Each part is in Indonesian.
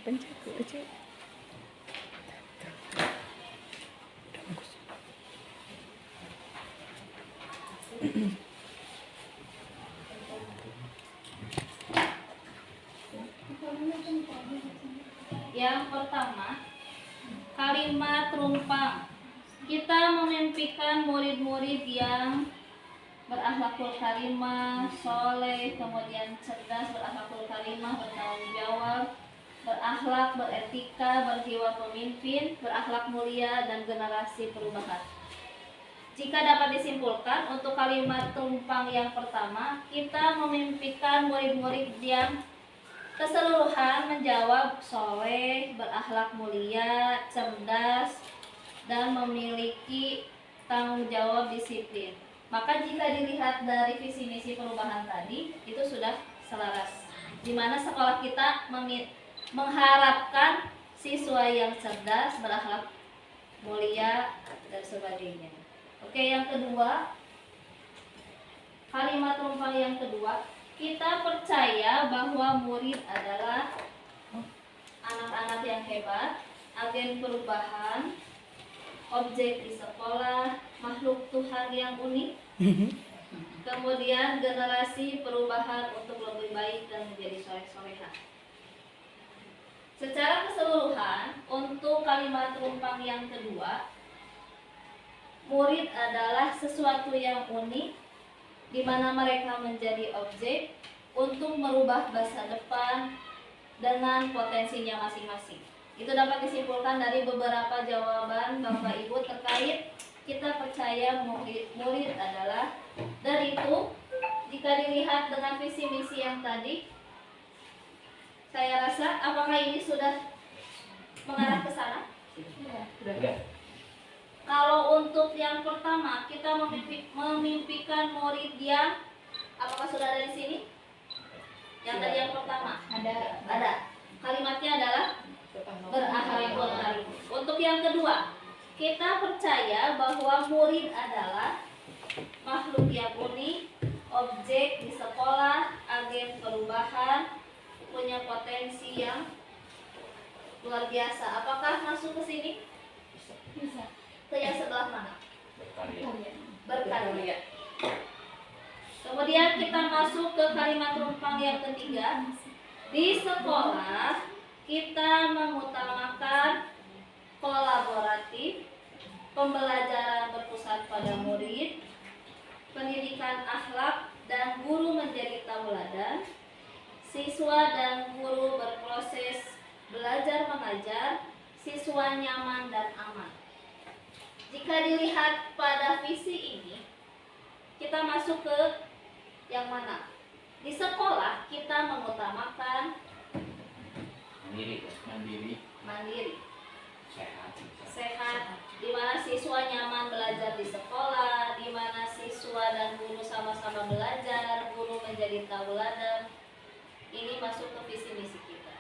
pencet aja. Yang pertama, kalimat rumpang. Kita memimpikan murid-murid yang berakhlakul karimah, soleh, kemudian cerdas, berakhlakul karimah, bertanggung jawab, berakhlak, beretika, berjiwa pemimpin, berakhlak mulia, dan generasi perubahan. Jika dapat disimpulkan, untuk kalimat rumpang yang pertama, kita memimpikan murid-murid yang keseluruhan menjawab soleh, berakhlak mulia, cerdas, dan memiliki tanggung jawab disiplin. Maka jika dilihat dari visi misi perubahan tadi, itu sudah selaras. Di mana sekolah kita mengharapkan siswa yang cerdas, berakhlak mulia, dan sebagainya. Oke, yang kedua, kalimat rumpang yang kedua, kita percaya bahwa murid adalah anak-anak yang hebat, agen perubahan, objek di sekolah, makhluk Tuhan yang unik, kemudian generasi perubahan untuk lebih baik dan menjadi soleh-solehah. Secara keseluruhan, untuk kalimat rumpang yang kedua, murid adalah sesuatu yang unik, di mana mereka menjadi objek untuk merubah masa depan dengan potensinya masing-masing. Itu dapat disimpulkan dari beberapa jawaban Bapak Ibu terkait kita percaya murid adalah. Dari itu, jika dilihat dengan visi misi yang tadi, saya rasa apakah ini sudah mengarah ke sana? Sudah. Kalau untuk yang pertama, kita memimpikan murid yang, apakah sudah ada di sini? Yang tadi yang pertama ada. Kalimatnya adalah berakhlakul karim. Untuk yang kedua, kita percaya bahwa murid adalah makhluk yang unik, objek di sekolah, agen perubahan, punya potensi yang luar biasa. Apakah masuk ke sini? Bisa. Ke yang sebelah mana? Berkarya. Kemudian kita masuk ke kalimat rumpang yang ketiga. Di sekolah kita mengutamakan kolaboratif, pembelajaran berpusat pada murid, pendidikan akhlak dan guru menjadi tauladan, siswa dan guru berproses belajar mengajar, siswa nyaman dan aman. Jika dilihat pada visi ini, kita masuk ke yang mana? Di sekolah kita mengutamakan mandiri, sehat, di mana siswa nyaman belajar di sekolah, di mana siswa dan guru sama-sama belajar, guru menjadi tauladan. Ini masuk ke visi misi kita.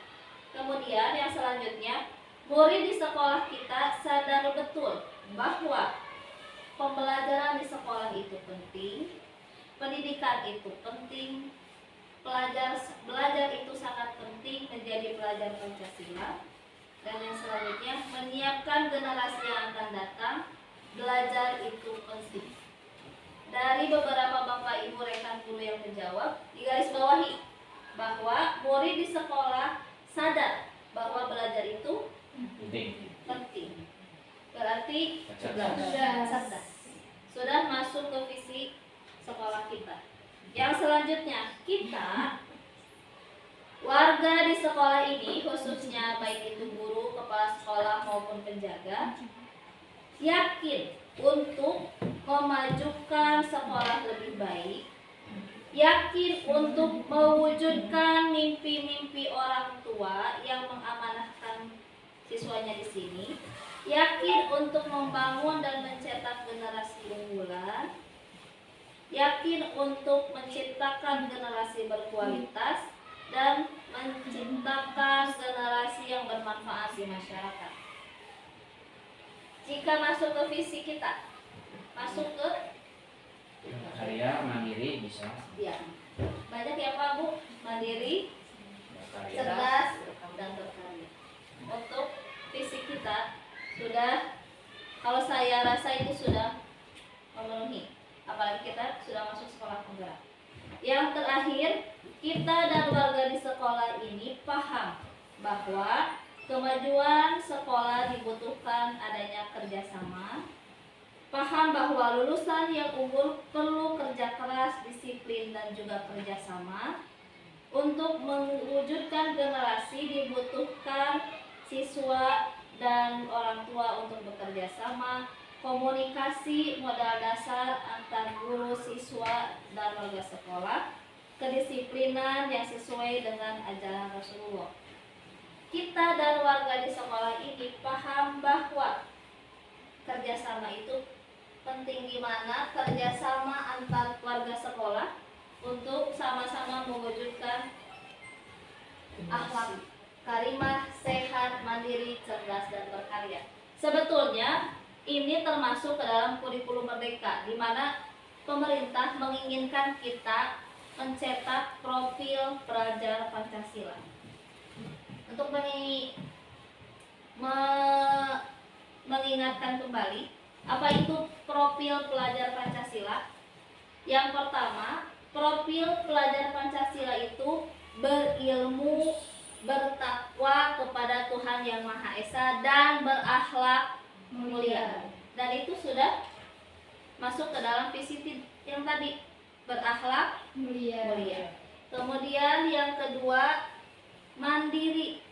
Kemudian yang selanjutnya, murid di sekolah kita sadar betul bahwa pembelajaran di sekolah itu penting, pendidikan itu penting, belajar itu sangat penting menjadi pelajar Pancasila. Dan yang selanjutnya, menyiapkan generasi yang akan datang, belajar itu penting. Dari beberapa Bapak Ibu rekan guru yang menjawab, digarisbawahi bahwa murid di sekolah sadar bahwa belajar itu penting. Berarti sudah masuk ke visi sekolah kita. Yang selanjutnya, kita warga di sekolah ini, khususnya baik itu guru, kepala sekolah maupun penjaga, yakin untuk memajukan sekolah lebih baik, yakin untuk mewujudkan mimpi-mimpi orang tua yang mengamanahkan siswanya di sini, yakin untuk membangun dan mencetak generasi unggulan, yakin untuk menciptakan generasi berkualitas dan menciptakan generasi yang bermanfaat di masyarakat. Jika masuk ke visi kita, masuk ke karya mandiri bisa. ya, banyak ya Pak Bu, mandiri, cerdas, dan berkarya. Sudah, kalau saya rasa itu sudah memenuhi, apalagi kita sudah masuk sekolah penggerak. Yang terakhir, kita dan warga di sekolah ini paham bahwa kemajuan sekolah dibutuhkan adanya kerjasama. Paham bahwa lulusan yang unggul perlu kerja keras, disiplin, dan juga kerjasama. Untuk mewujudkan generasi dibutuhkan siswa dan orang tua untuk bekerja sama. Komunikasi modal dasar antar guru, siswa, dan warga sekolah. Kedisiplinan yang sesuai dengan ajaran Rasulullah. Kita dan warga di sekolah ini paham bahwa kerjasama itu penting. Gimana kerjasama antar warga sekolah untuk sama-sama mewujudkan akhlak karimah, sehat, mandiri, cerdas, dan berkarya. Sebetulnya ini termasuk ke dalam kurikulum Merdeka, di mana pemerintah menginginkan kita mencetak profil pelajar Pancasila. Untuk mengingatkan kembali, apa itu profil pelajar Pancasila? Yang pertama, profil pelajar Pancasila itu berilmu, bertakwa kepada Tuhan Yang Maha Esa, dan berakhlak mulia. Dan itu sudah masuk ke dalam visi yang tadi, berakhlak mulia. Kemudian yang kedua, mandiri.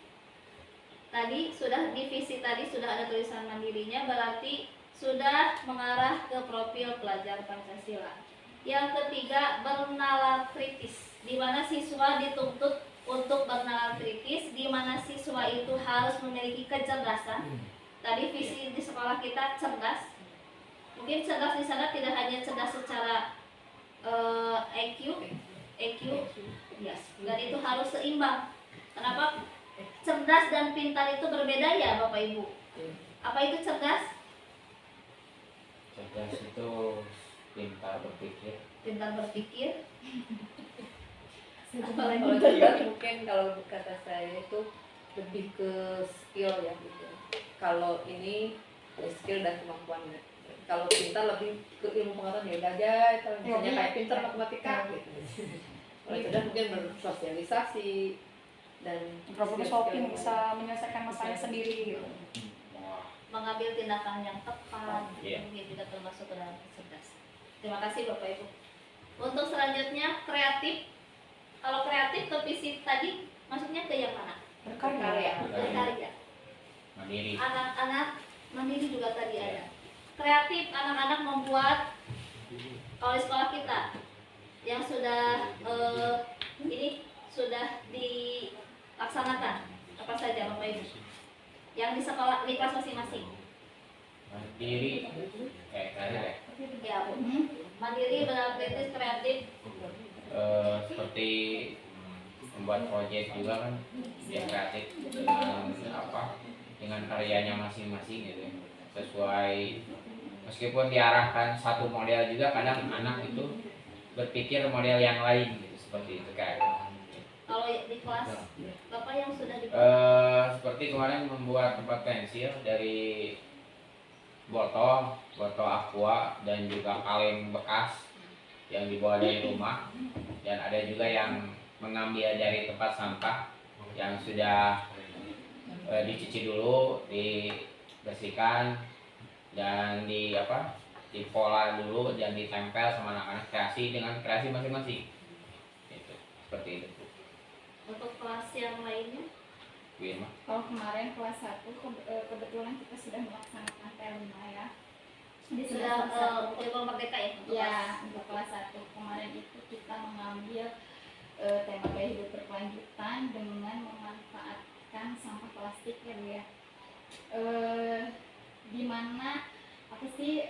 Tadi sudah di visi tadi sudah ada tulisan mandirinya, berarti sudah mengarah ke profil pelajar Pancasila. Yang ketiga, bernalar kritis, di mana siswa dituntut untuk bernalar kritis, di mana siswa itu harus memiliki kecerdasan. Tadi visi di sekolah kita cerdas. Mungkin cerdas di sana tidak hanya cerdas secara EQ, yes, dan itu harus seimbang. Kenapa? Cerdas dan pintar itu berbeda ya Bapak Ibu. Apa itu cerdas? Cerdas itu pintar berpikir. Pintar berpikir. Kalau cerdas mungkin kalau kata saya itu lebih ke skill ya gitu. Kalau ini skill dan kemampuan. Kalau pintar lebih ke ilmu pengetahuan ya udah aja. Kalau misalnya kayak pintar matematika gitu. Kalau cerdas mungkin bersosialisasi dan problem solving, bisa menyelesaikan masalahnya sendiri gitu. Mengambil tindakan yang tepat, Iya. mungkin juga termasuk ke dalam kecerdasan. Terima kasih Bapak Ibu. Untuk selanjutnya kreatif. Kalau kreatif ke visi tadi maksudnya ke yang mana? Berkarya. Berkarya. Mandiri. Anak-anak mandiri juga tadi ada. Kreatif, anak-anak membuat, kalau di sekolah kita yang sudah ini sudah dilaksanakan apa saja Bapak Ibu yang di sekolah di kelas masing-masing. Mandiri. Karya. Ya Bu. Mandiri, benar kritis, kreatif. Seperti membuat proyek juga kan yang kreatif dengan karyanya masing-masing gitu ya. Sesuai, meskipun diarahkan satu model juga kadang anak itu berpikir model yang lain gitu, seperti itu kayak. Kalau di kelas Bapak yang sudah di Seperti kemarin membuat tempat pensil dari botol aqua dan juga kaleng bekas yang dibawa dari rumah, dan ada juga yang mengambil dari tempat sampah yang sudah dicuci dulu, dibersihkan dan dipola dulu dan ditempel sama anak-anak, kreasi dengan kreasi masing-masing. Itu seperti itu. untuk kelas yang lainnya Wima. Kalau kemarin kelas 1 kebetulan kita sudah melaksanakan T5 ya. Di sudah semester 1. kurikulum Merdeka ya untuk Ya, untuk kelas 1 kemarin itu kita mengambil tema gaya hidup berkelanjutan dengan memanfaatkan sampah plastik ya Bu ya. Dimana apa sih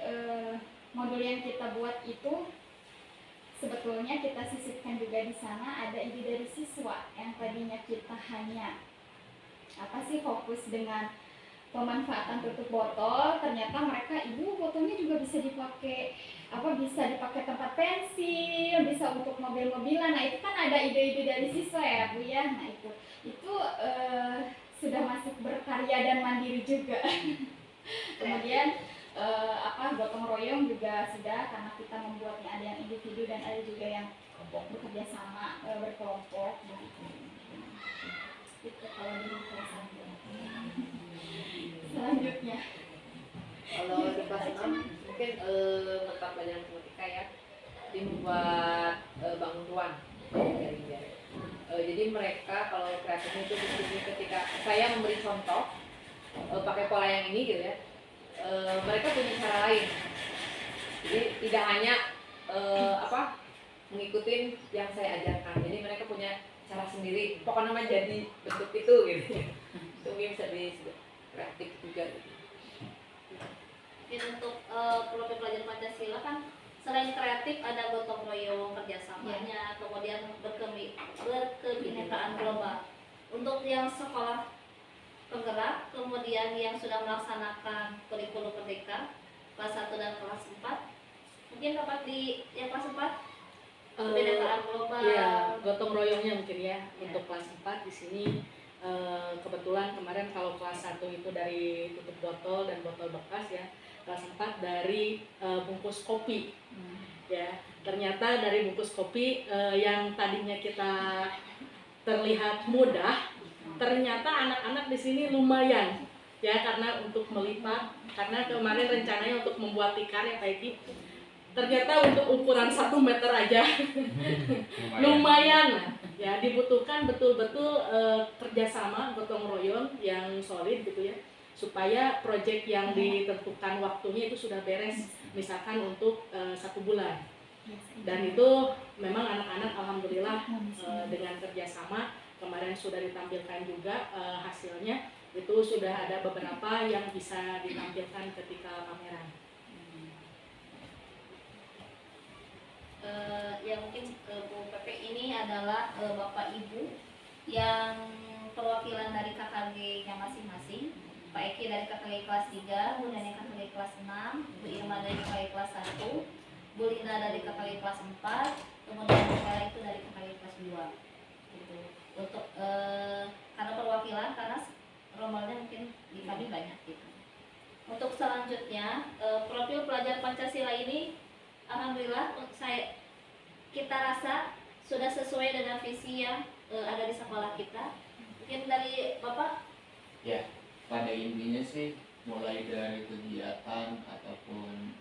modul yang kita buat itu sebetulnya kita sisipkan juga di sana ada ide dari siswa yang tadinya kita hanya apa sih fokus dengan pemanfaatan tutup botol, ternyata mereka ibu botolnya juga bisa dipakai tempat pensil, bisa untuk mobil-mobilan. Nah itu kan ada ide-ide dari siswa ya Bu ya. Nah itu sudah masuk berkarya dan mandiri juga. Kemudian gotong royong juga sudah, karena kita membuatnya ada yang individu dan ada juga yang bekerja sama, berkelompok begitu. Itu kalau di kelas 1. Selanjutnya Kalau di kelas 6 mungkin mata pelajaran matematika ya, dibuat bangun ruang dari dia. Jadi mereka kalau kreatifnya itu di sini ketika saya memberi contoh pakai pola yang ini gitu ya, mereka punya cara lain. Jadi tidak hanya mengikuti yang saya ajarkan. Jadi mereka punya cara sendiri. Pokoknya mah jadi bentuk itu gitu. Itu mungkin bisa disebut kreatif juga. Gitu. Mungkin untuk profil pelajaran Pancasila kan selain kreatif ada gotong royong, kerjasamanya, kemudian berkebinekaan global. Untuk yang sekolah penggerak, kemudian yang sudah melaksanakan kurikulum merdeka kelas 1 dan kelas 4, mungkin dapat di yang kelas 4 kebinekaan global. Ya, gotong royongnya mungkin ya. Untuk kelas 4 di sini kebetulan kemarin kalau kelas 1 itu dari tutup botol dan botol bekas ya. Kelas 4 dari bungkus kopi. Ya, ternyata dari bungkus kopi yang tadinya kita terlihat mudah, ternyata anak-anak di sini lumayan ya, karena untuk melipat, karena kemarin rencananya untuk membuat tikar ya Pak Eki, ternyata untuk ukuran 1 meter aja lumayan ya, dibutuhkan betul-betul kerjasama gotong royong yang solid gitu ya, supaya proyek yang ditentukan waktunya itu sudah beres, misalkan untuk 1 bulan. Dan itu memang anak-anak alhamdulillah dengan kerjasama kemarin sudah ditampilkan juga hasilnya, itu sudah ada beberapa yang bisa ditampilkan ketika pameran. Yang mungkin Bu Pepe ini adalah Bapak Ibu yang perwakilan dari KKG-nya masing-masing. Pak Eki dari KKG kelas 3, Bu Neni KKG kelas 6, Bu Irma dari KKG kelas 1, Bu Lina dari KKG kelas 4, kemudian Bu Kala itu dari KKG kelas 2. Gitu. Untuk karena perwakilan, karena rombongannya mungkin di kami banyak gitu. Untuk selanjutnya profil pelajar Pancasila ini alhamdulillah kita rasa sudah sesuai dengan visi yang ada di sekolah kita. Mungkin dari Bapak? Ya, pada intinya sih mulai dari kegiatan ataupun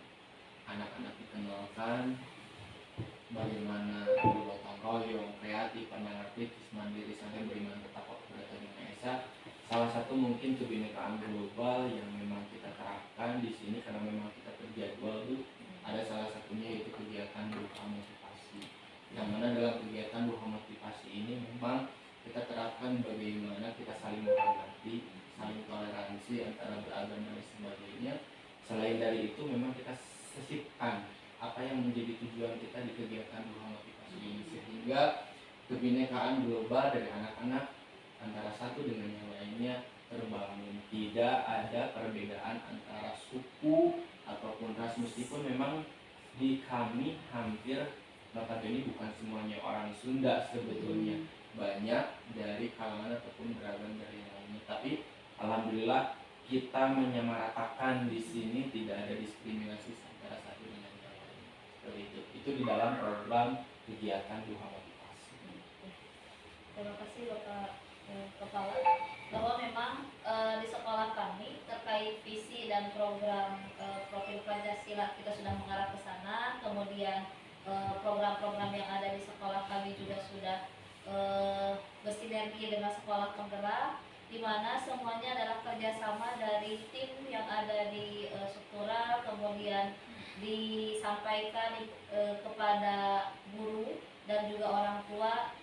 anak-anak dikenalkan bagaimana bergotong royong, kreatif, pandangan kritis, mandiri, sampai beriman tetap kepada Tuhan Yang Maha Esa. Salah satu mungkin kebinekaan global yang memang kita terapkan di sini karena memang kita terjadwal tuh ada salah satunya yaitu kegiatan duha motivasi. Yang mana dalam kegiatan duha motivasi ini memang kita terapkan bagaimana kita saling menghormati, saling toleransi antara beragama dan sebagainya. Selain dari itu memang kita sisipkan apa yang menjadi tujuan kita di kegiatan duha motivasi ini, sehingga kebinekaan global dari anak-anak antara satu dengan yang lainnya terbangun. Tidak ada perbedaan antara suku ataupun ras, meskipun memang di kami hampir notabene bukan semuanya orang Sunda sebetulnya, banyak dari kalangan ataupun beragam dari yang lainnya, tapi alhamdulillah kita menyamaratakan di sini, tidak ada diskriminasi antara satu dengan yang lain. Seperti itu di dalam program kegiatan duha motivasi. Terima kasih Bapak Kepala, bahwa memang di sekolah kami terkait visi dan program profil Pancasila kita sudah mengarah ke sana. Kemudian program-program yang ada di sekolah kami juga sudah bersinergi dengan sekolah penggerak, di mana semuanya adalah kerjasama dari tim yang ada di struktural, kemudian disampaikan kepada guru dan juga orang tua,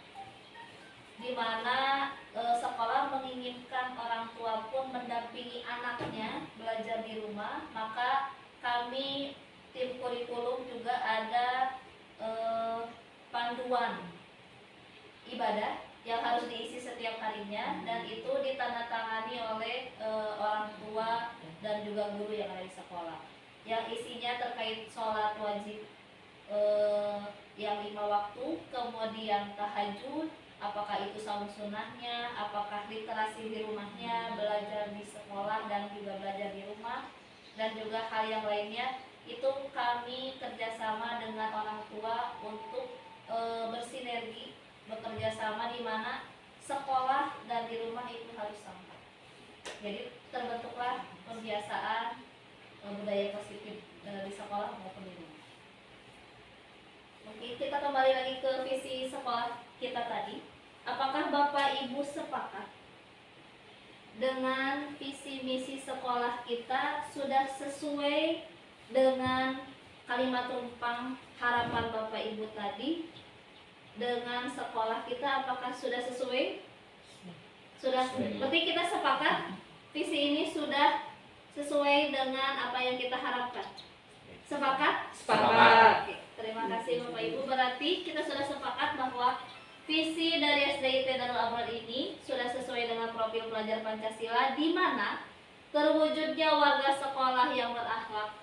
di mana sekolah menginginkan orang tua pun mendampingi anaknya belajar di rumah. Maka kami tim kurikulum juga ada panduan ibadah yang harus diisi setiap harinya, dan itu ditandatangani oleh orang tua dan juga guru yang ada di sekolah, yang isinya terkait sholat wajib yang 5 waktu, kemudian tahajud, apakah itu saum sunnahnya, apakah literasi di rumahnya, belajar di sekolah dan juga belajar di rumah, dan juga hal yang lainnya. Itu kami kerjasama dengan orang tua untuk bersinergi, bekerja sama, di mana sekolah dan di rumah itu harus sama. Jadi terbentuklah kebiasaan budaya positif di sekolah maupun di rumah. Oke, kita kembali lagi ke visi sekolah kita tadi. Apakah Bapak Ibu sepakat dengan visi misi sekolah kita sudah sesuai dengan kalimat tumpang harapan Bapak Ibu tadi dengan sekolah kita? Apakah sudah sesuai? Sudah. Berarti kita sepakat visi ini sudah sesuai dengan apa yang kita harapkan. Sepakat? Sepakat. Oke, terima kasih Bapak Ibu. Berarti kita sudah sepakat bahwa visi dari SDIT Darul Abrar ini sudah sesuai dengan profil pelajar Pancasila, di mana terwujudnya warga sekolah yang berakhlak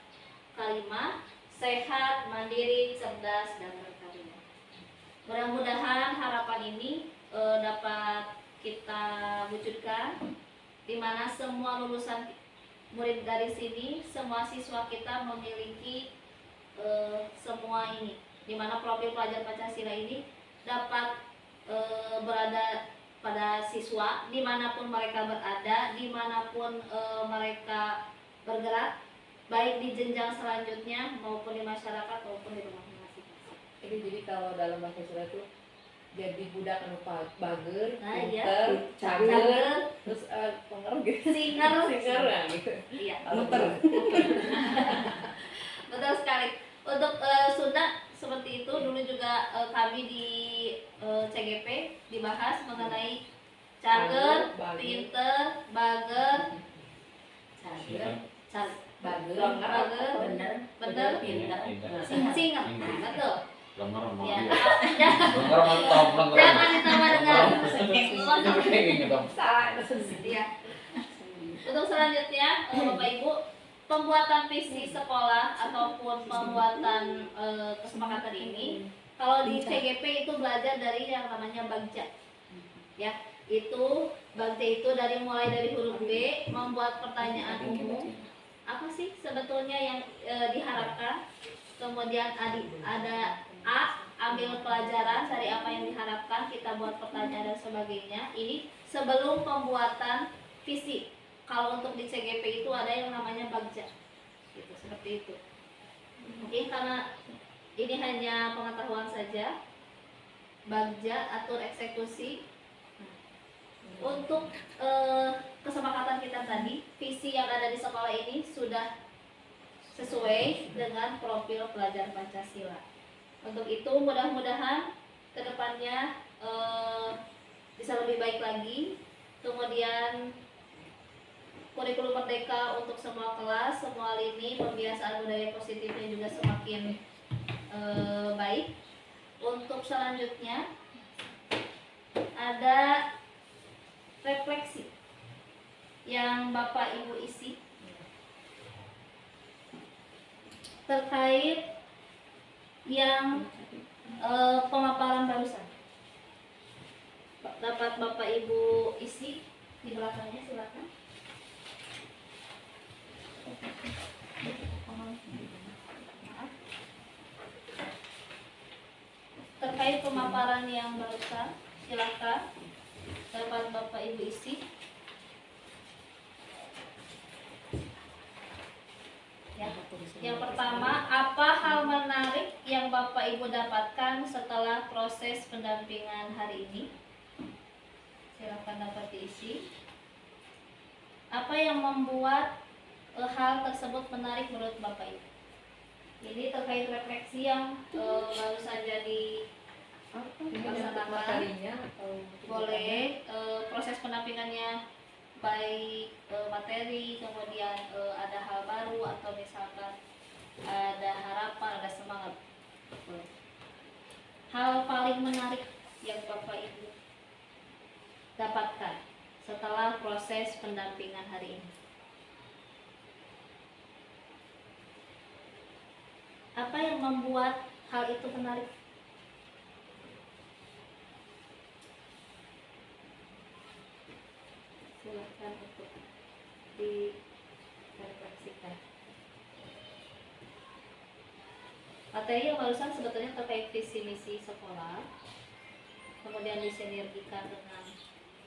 karimah, sehat, mandiri, cerdas, dan berkarya. Mudah-mudahan harapan ini dapat kita wujudkan, di mana semua lulusan murid dari sini, semua siswa kita memiliki semua ini, di mana profil pelajar Pancasila ini dapat berada pada siswa dimanapun mereka berada, dimanapun mereka bergerak, baik di jenjang selanjutnya maupun di masyarakat maupun di rumah masing-masing. Jadi kalau dalam bahasa Sunda itu jadi budak anu bager, Nah, iya. pinter, cager, Cager, terus penger gitu. singer, Singer nah, gitu. iya, Muter. betul sekali. Untuk Sunda seperti itu, dulu juga kami di CGP dibahas mengenai cager, Bager, pinter, bager, Cager, bager, bager, bener, pinter. singer, betul. Lenger sama Ya, dia. Lenger mantap, lenger. jangan ditambah dengan Salah. Iya. Untuk selanjutnya, Bapak Ibu, pembuatan visi sekolah ataupun pembuatan kesepakatan ini, kalau di CGP itu belajar dari yang namanya Bagja. Ya, itu Bagja itu mulai dari huruf B, membuat pertanyaan umum. Apa sih sebetulnya yang diharapkan? Kemudian ada A, ambil pelajaran dari apa yang diharapkan, kita buat pertanyaan dan sebagainya. Ini sebelum pembuatan visi. Kalau untuk di CGP itu ada yang namanya Bagja, gitu, seperti itu. Mungkin karena ini hanya pengetahuan saja. Bagja, atur eksekusi. Untuk kesepakatan kita tadi, visi yang ada di sekolah ini sudah sesuai dengan profil pelajar Pancasila. Untuk itu mudah-mudahan kedepannya bisa lebih baik lagi. Kemudian kurikulum merdeka untuk semua kelas, semua lini, pembiasaan budaya positifnya juga semakin baik. Untuk selanjutnya ada refleksi yang Bapak Ibu isi terkait yang pemaparan barusan. Dapat Bapak Ibu isi di belakangnya, silakan. Terkait pemaparan yang barusan, silakan dapat Bapak Ibu isi. Ya. Yang pertama, apa hal menarik yang Bapak Ibu dapatkan setelah proses pendampingan hari ini? Silakan dapat diisi. Apa yang membuat hal tersebut menarik menurut Bapak Ibu? Ini terkait refleksi yang baru saja dilaksanakan. Materinya atau Boleh proses pendampingannya baik materi, kemudian ada hal baru atau misalkan ada harapan, ada semangat. Hal paling menarik yang Bapak Ibu dapatkan setelah proses pendampingan hari ini. Apa yang membuat hal itu menarik? silahkan untuk direfleksikan. Materi yang barusan sebetulnya terkait visi misi sekolah, kemudian disinergikan dengan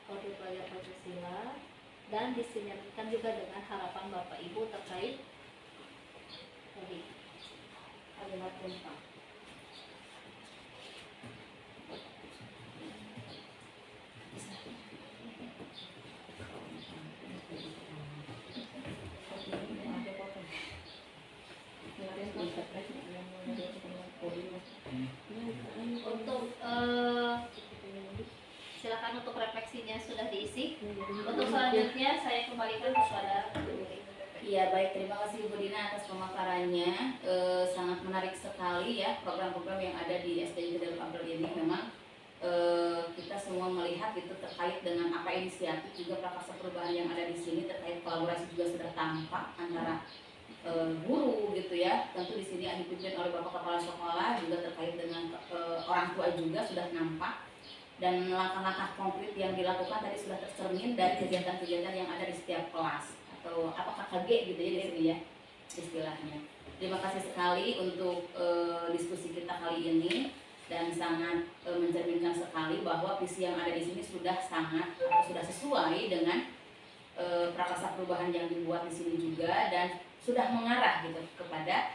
kode pelajar Pancasila, dan disinergikan juga dengan harapan Bapak Ibu terkait tadi kalimat tumpang. Untuk silakan untuk refleksinya sudah diisi. Untuk selanjutnya saya kembalikan ke saudara. Iya baik, terima kasih Ibu Dina atas pemaparannya. Sangat menarik sekali ya program-program yang ada di SDN Darul Abdul ini. Memang kita semua melihat itu terkait dengan apa inisiatif juga prakarsa perubahan yang ada di sini, terkait kolaborasi juga sudah tampak antara guru gitu ya. Tentu di sini dipimpin oleh Bapak Kepala Sekolah, juga terkait dengan orang tua juga sudah nampak. Dan langkah-langkah konkret yang dilakukan tadi sudah tercermin dari kegiatan-kegiatan yang ada di setiap kelas atau apa KKG gitu ya di sini ya istilahnya. Terima kasih sekali untuk diskusi kita kali ini, dan sangat mencerminkan sekali bahwa visi yang ada di sini sudah sangat atau sudah sesuai dengan prakarsa perubahan yang dibuat di sini juga, dan sudah mengarah gitu kepada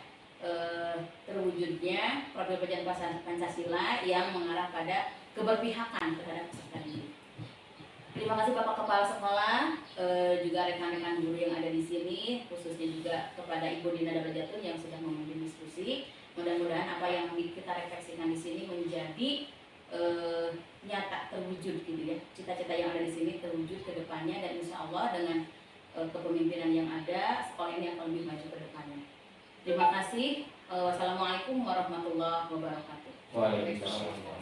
terwujudnya profil pelajaran Pancasila yang mengarah pada keberpihakan terhadap peserta didik. Terima kasih Bapak Kepala Sekolah, juga rekan-rekan guru yang ada di sini, khususnya juga kepada Ibu Dina Darajatun yang sudah memimpin diskusi. Mudah-mudahan apa yang kita refleksikan di sini menjadi nyata, terwujud gitu ya. Cita-cita yang ada di sini terwujud ke depannya, dan insya Allah dengan kepemimpinan yang ada, sekolah ini akan lebih maju ke depannya. Terima kasih. Wassalamualaikum warahmatullahi wabarakatuh. Waalaikumsalam.